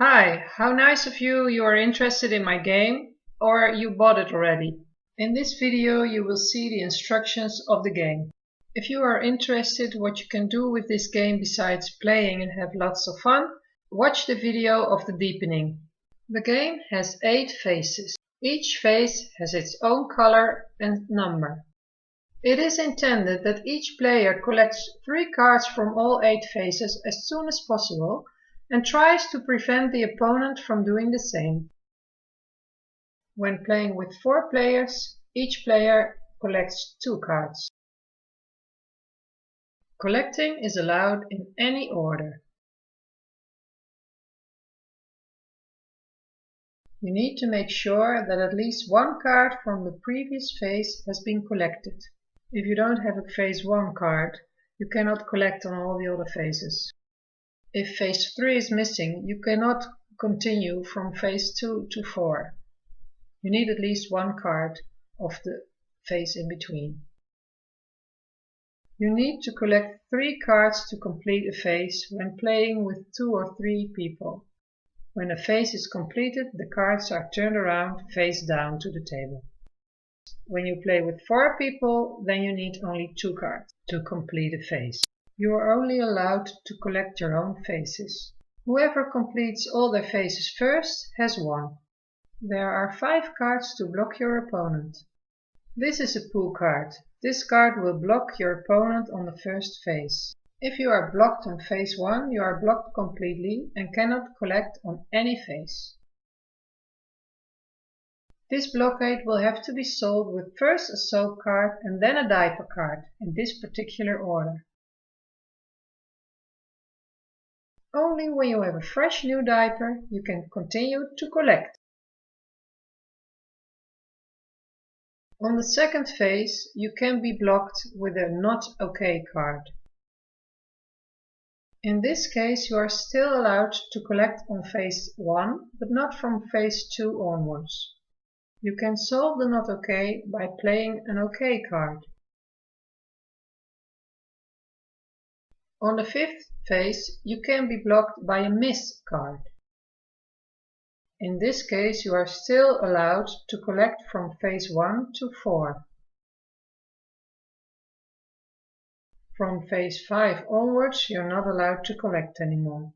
Hi, how nice of you are interested in my game, or you bought it already. In this video you will see the instructions of the game. If you are interested what you can do with this game besides playing and have lots of fun, watch the video of the deepening. The game has 8 phases. Each phase has its own color and number. It is intended that each player collects 3 cards from all 8 phases as soon as possible and tries to prevent the opponent from doing the same. When playing with 4 players, each player collects 2 cards. Collecting is allowed in any order. You need to make sure that at least 1 card from the previous phase has been collected. If you don't have a phase 1 card, you cannot collect on all the other phases. If phase 3 is missing, you cannot continue from phase 2 to 4. You need at least 1 card of the phase in between. You need to collect 3 cards to complete a phase when playing with 2 or 3 people. When a phase is completed, the cards are turned around face down to the table. When you play with 4 people, then you need only 2 cards to complete a phase. You are only allowed to collect your own phases. Whoever completes all their phases first has won. There are 5 cards to block your opponent. This is a pull card. This card will block your opponent on the first phase. If you are blocked on phase 1, you are blocked completely and cannot collect on any phase. This blockade will have to be solved with first a soap card and then a diaper card, in this particular order. Only when you have a fresh new diaper you can continue to collect. On the second phase you can be blocked with a not OK card. In this case you are still allowed to collect on phase 1, but not from phase 2 onwards. You can solve the not OK by playing an OK card. On the 5th phase you can be blocked by a miss card. In this case you are still allowed to collect from phase 1 to 4. From phase 5 onwards you are not allowed to collect anymore.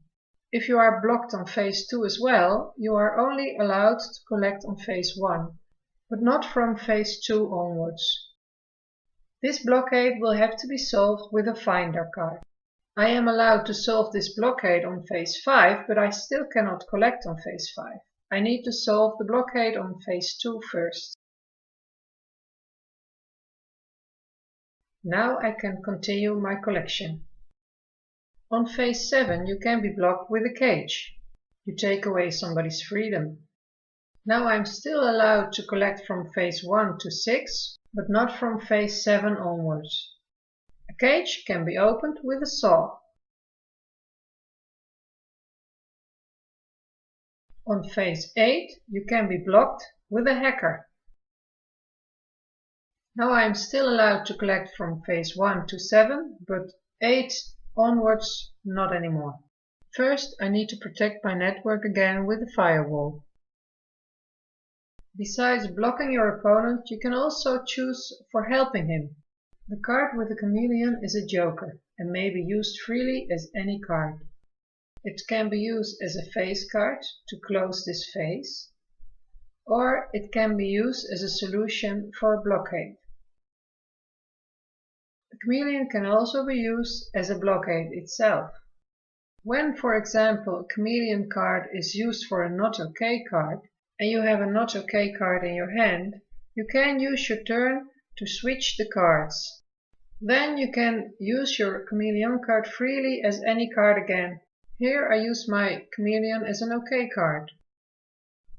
If you are blocked on phase 2 as well, you are only allowed to collect on phase 1, but not from phase 2 onwards. This blockade will have to be solved with a finder card. I am allowed to solve this blockade on phase 5, but I still cannot collect on phase 5. I need to solve the blockade on phase 2 first. Now I can continue my collection. On phase 7 you can be blocked with a cage. You take away somebody's freedom. Now I'm still allowed to collect from phase 1 to 6, but not from phase 7 onwards. A cage can be opened with a saw. On phase 8 you can be blocked with a hacker. Now I am still allowed to collect from phase 1 to 7, but 8 onwards not anymore. First I need to protect my network again with a firewall. Besides blocking your opponent, you can also choose for helping him. The card with the chameleon is a joker and may be used freely as any card. It can be used as a phase card to close this phase, or it can be used as a solution for a blockade. The chameleon can also be used as a blockade itself. When, for example, a chameleon card is used for a not OK card, and you have a not OK card in your hand, you can use your turn to switch the cards. Then you can use your chameleon card freely as any card again. Here I use my chameleon as an OK card.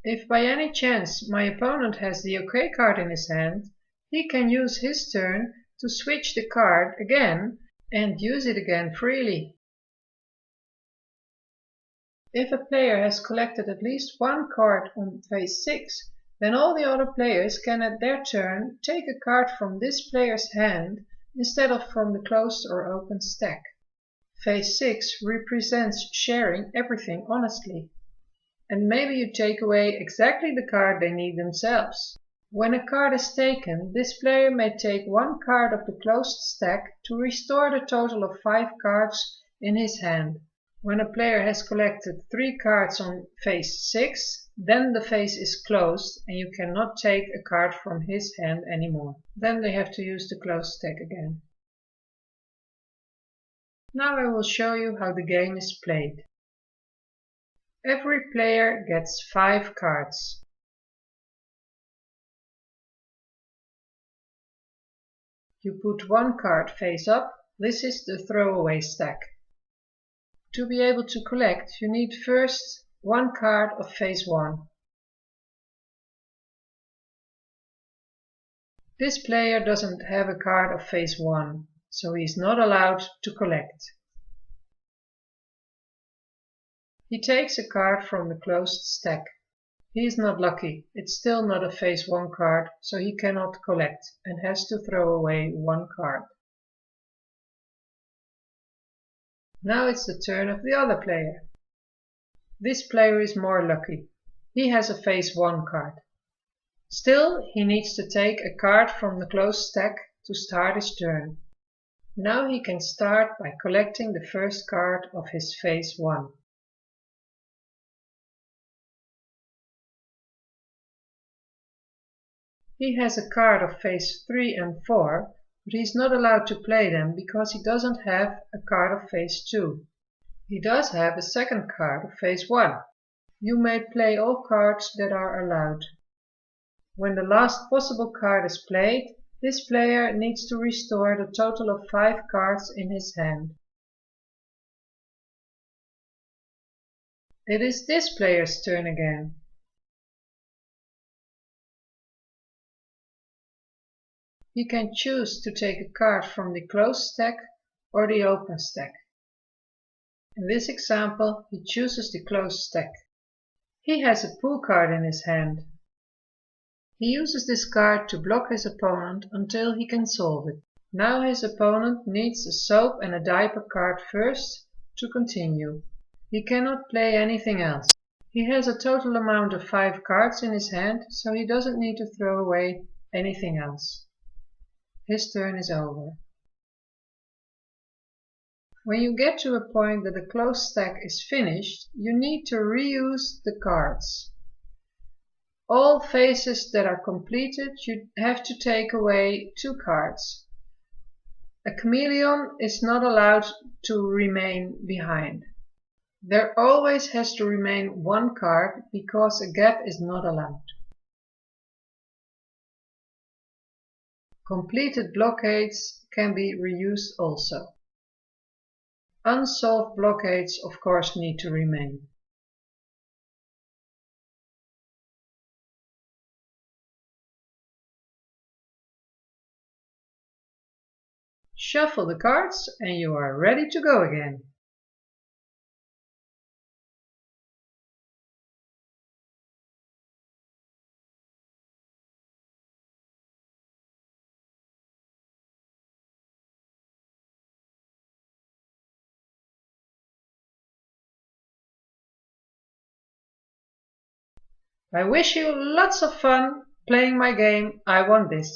If by any chance my opponent has the OK card in his hand, he can use his turn to switch the card again and use it again freely. If a player has collected at least 1 card on phase 6, then all the other players can at their turn take a card from this player's hand instead of from the closed or open stack. Phase 6 represents sharing everything honestly. and maybe you take away exactly the card they need themselves. When a card is taken, this player may take one card of the closed stack to restore the total of 5 cards in his hand. When a player has collected 3 cards on phase 6, then the phase is closed and you cannot take a card from his hand anymore. Then they have to use the closed stack again. Now I will show you how the game is played. Every player gets 5 cards. You put one card face up. This is the throwaway stack. To be able to collect, you need first one card of phase 1. This player doesn't have a card of phase 1, so he is not allowed to collect. He takes a card from the closed stack. He is not lucky. It's still not a phase 1 card, so he cannot collect and has to throw away one card. Now it's the turn of the other player. This player is more lucky. He has a phase 1 card. Still, he needs to take a card from the closed stack to start his turn. Now he can start by collecting the first card of his phase 1. He has a card of phase 3 and 4, but he is not allowed to play them because he doesn't have a card of phase 2. He does have a second card of phase 1. You may play all cards that are allowed. When the last possible card is played, this player needs to restore the total of 5 cards in his hand. It is this player's turn again. He can choose to take a card from the closed stack or the open stack. In this example, he chooses the closed stack. He has a pull card in his hand. He uses this card to block his opponent until he can solve it. Now his opponent needs a soap and a diaper card first to continue. He cannot play anything else. He has a total amount of 5 cards in his hand, so he doesn't need to throw away anything else. His turn is over. When you get to a point that the closed stack is finished, you need to reuse the cards. All phases that are completed, you have to take away 2 cards. A chameleon is not allowed to remain behind. There always has to remain one card because a gap is not allowed. Completed blockades can be reused also. Unsolved blockades of course need to remain. Shuffle the cards and you are ready to go again. I wish you lots of fun playing my game I Want This.